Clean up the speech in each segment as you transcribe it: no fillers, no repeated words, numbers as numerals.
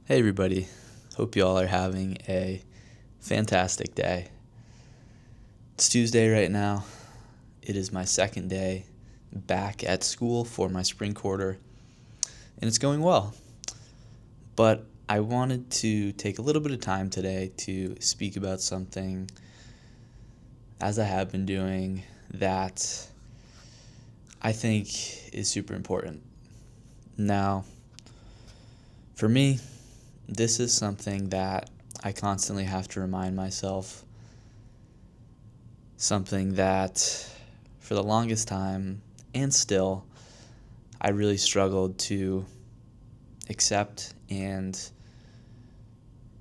Hey everybody, hope you all are having a fantastic day. It's Tuesday right now. It is my second day back at school for my spring quarter, and it's going well. But I wanted to take a little bit of time today to speak about something, as I have been doing, that I think is super important. Now, for me, this is something that I constantly have to remind myself, something that for the longest time and still I really struggled to accept and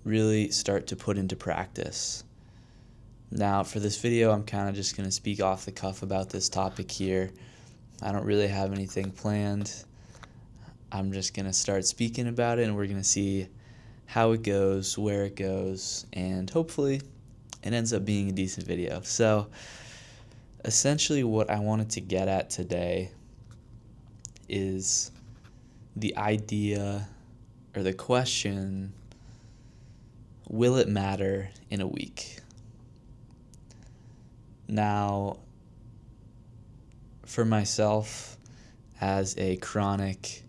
really start to put into practice. Now, for this video, I'm kind of just going to speak off the cuff about this topic here. I don't really have anything planned. I'm just going to start speaking about it, and we're going to see how it goes, where it goes, and hopefully it ends up being a decent video. So, essentially, what I wanted to get at today is the idea or the question, will it matter in a week? Now, for myself, as a chronic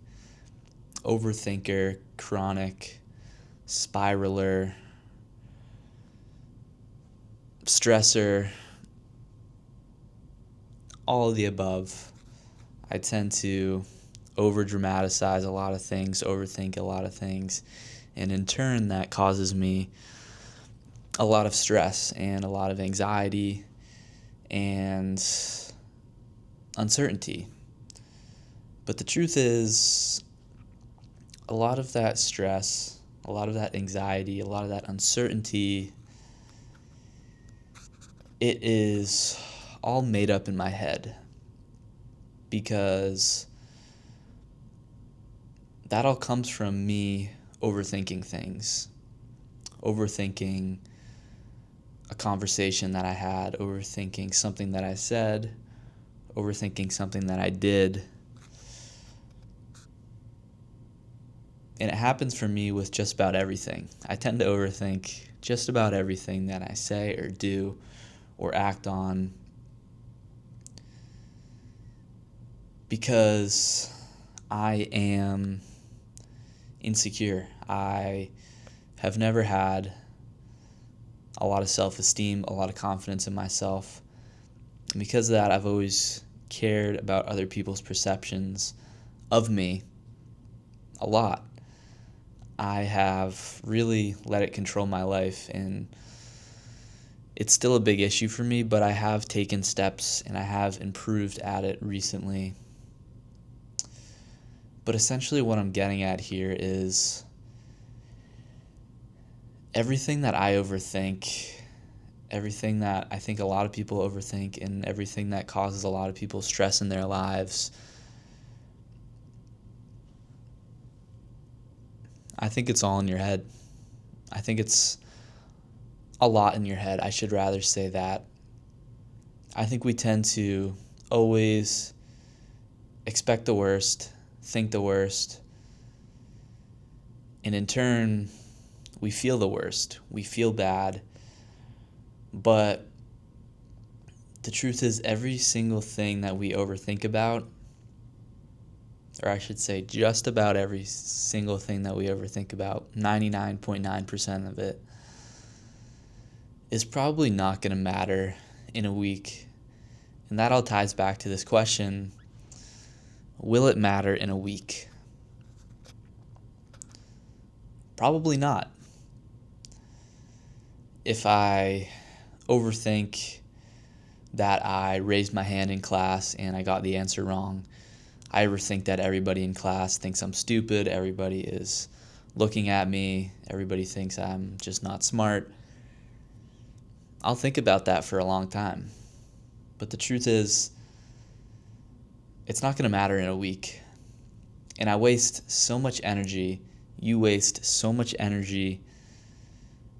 overthinker, chronic spiraler, stressor, all of the above, I tend to over dramatize a lot of things, overthink a lot of things, and in turn, that causes me a lot of stress and a lot of anxiety and uncertainty. But the truth is, a lot of that stress, a lot of that anxiety, a lot of that uncertainty, it is all made up in my head, because that all comes from me overthinking things, overthinking a conversation that I had, overthinking something that I said, overthinking something that I did. And it happens for me with just about everything. I tend to overthink just about everything that I say or do or act on, because I am insecure. I have never had a lot of self-esteem, a lot of confidence in myself. And because of that, I've always cared about other people's perceptions of me a lot. I have really let it control my life, and it's still a big issue for me, but I have taken steps and I have improved at it recently. But essentially what I'm getting at here is everything that I overthink, everything that I think a lot of people overthink, and everything that causes a lot of people stress in their lives, I think it's all in your head. I think it's a lot in your head. I should rather say that. I think we tend to always expect the worst, think the worst, and in turn, we feel the worst. We feel bad. But the truth is, every single thing that we overthink about, or I should say just about every single thing that we overthink about, 99.9% of it, is probably not going to matter in a week. And that all ties back to this question, will it matter in a week? Probably not. If I overthink that I raised my hand in class and I got the answer wrong, I overthink that everybody in class thinks I'm stupid, everybody is looking at me, everybody thinks I'm just not smart, I'll think about that for a long time. But the truth is, it's not going to matter in a week. And I waste so much energy, you waste so much energy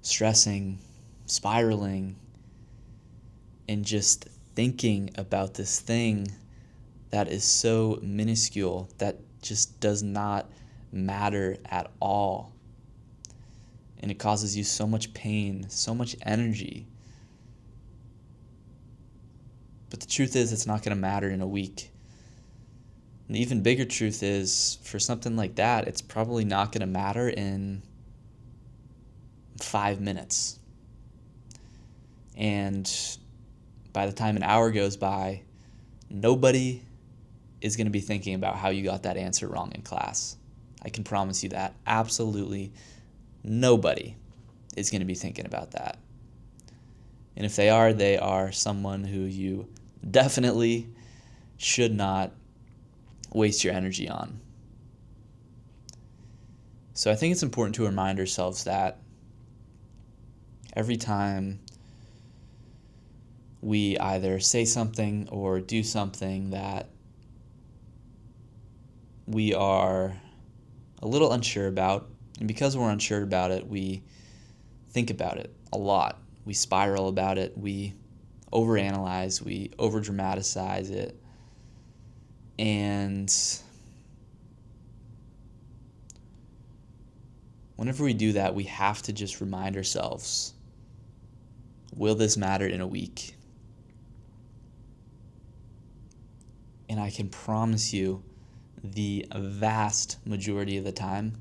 stressing, spiraling, and just thinking about this thing that is so minuscule, that just does not matter at all. and it causes you so much pain, so much energy. But the truth is, it's not going to matter in a week. And the even bigger truth is, for something like that, it's probably not going to matter in 5 minutes. And by the time an hour goes by, nobody is going to be thinking about how you got that answer wrong in class. I can promise you that. Absolutely nobody is going to be thinking about that. And if they are someone who you definitely should not waste your energy on. So I think it's important to remind ourselves that every time we either say something or do something that we are a little unsure about, and because we're unsure about it, we think about it a lot. We spiral about it, we overanalyze, we overdramatize it, and whenever we do that, we have to just remind ourselves, will this matter in a week? And I can promise you, the vast majority of the time,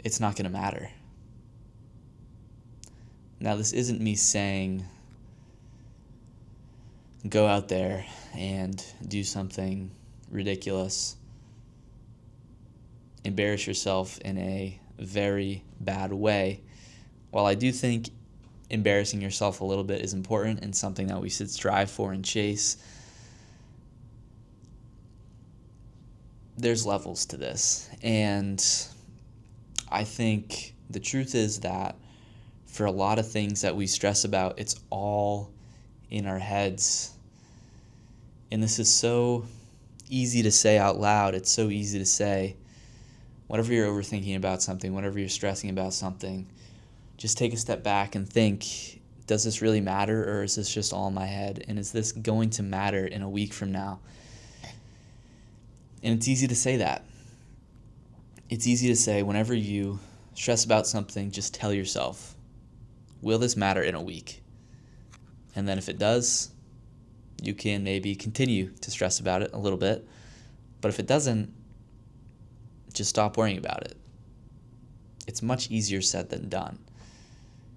it's not going to matter. Now, this isn't me saying go out there and do something ridiculous, embarrass yourself in a very bad way. While I do think embarrassing yourself a little bit is important and something that we should strive for and chase, there's levels to this. And I think the truth is that for a lot of things that we stress about, it's all in our heads. And this is so easy to say out loud. It's so easy to say. Whenever you're overthinking about something, whenever you're stressing about something, just take a step back and think, does this really matter, or is this just all in my head? And is this going to matter in a week from now? And it's easy to say that. It's easy to say whenever you stress about something, just tell yourself, will this matter in a week? And then if it does, you can maybe continue to stress about it a little bit. But if it doesn't, just stop worrying about it. It's much easier said than done.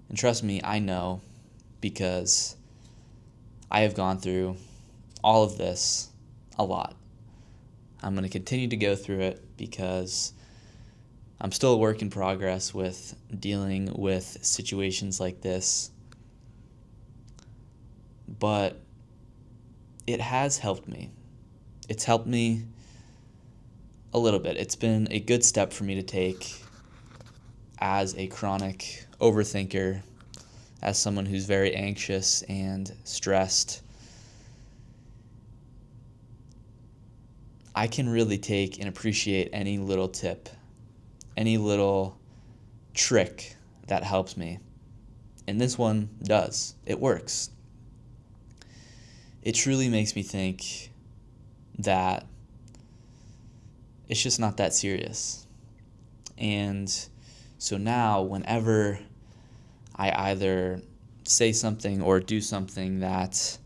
And trust me, I know, because I have gone through all of this a lot. I'm going to continue to go through it because I'm still a work in progress with dealing with situations like this. But it has helped me. It's helped me a little bit. It's been a good step for me to take as a chronic overthinker, as someone who's very anxious and stressed. I can really take and appreciate any little tip, any little trick that helps me. And this one does. It works. It truly makes me think that it's just not that serious. And so now, whenever I either say something or do something that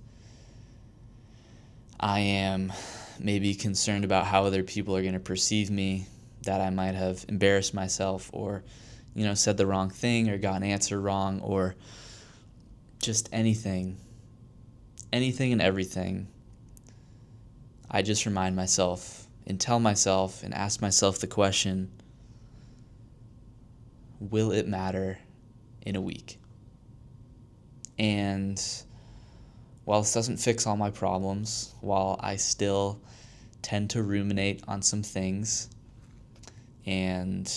I am maybe concerned about how other people are going to perceive me, that I might have embarrassed myself or, said the wrong thing or got an answer wrong or just anything and everything, I just remind myself and tell myself and ask myself the question, will it matter in a week? And while this doesn't fix all my problems, while I still tend to ruminate on some things and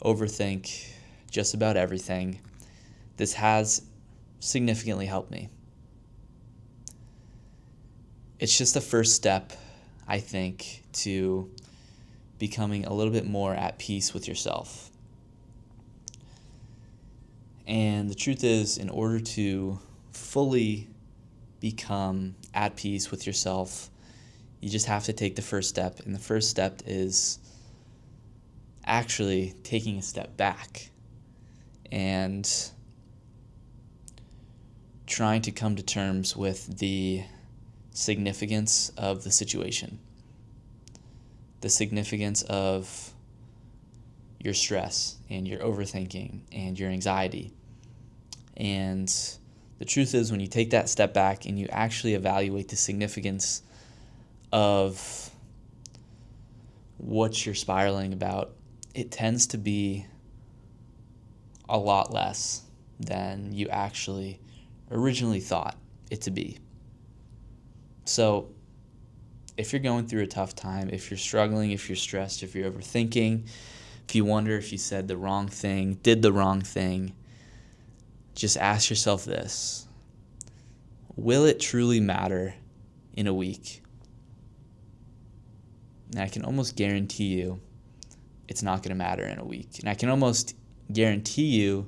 overthink just about everything, this has significantly helped me. It's just the first step, I think, to becoming a little bit more at peace with yourself. And the truth is, in order to fully become at peace with yourself, you just have to take the first step. And the first step is actually taking a step back and trying to come to terms with the significance of the situation, the significance of your stress and your overthinking and your anxiety. And the truth is, when you take that step back and you actually evaluate the significance of what you're spiraling about, it tends to be a lot less than you actually originally thought it to be. So if you're going through a tough time, if you're struggling, if you're stressed, if you're overthinking, if you wonder if you said the wrong thing, did the wrong thing, just ask yourself this: will it truly matter in a week? And I can almost guarantee you it's not going to matter in a week. And I can almost guarantee you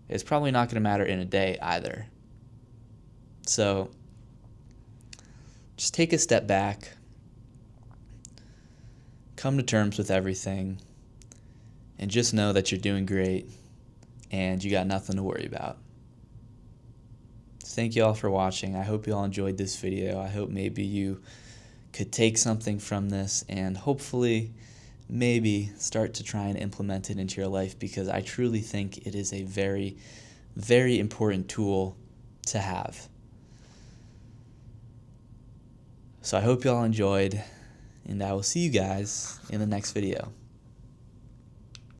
it's probably not going to matter in a day either. So just take a step back, come to terms with everything, and just know that you're doing great and you got nothing to worry about. Thank you all for watching. I hope you all enjoyed this video. I hope maybe you could take something from this and hopefully maybe start to try and implement it into your life, because I truly think it is a very, very important tool to have. So I hope you all enjoyed, and I will see you guys in the next video.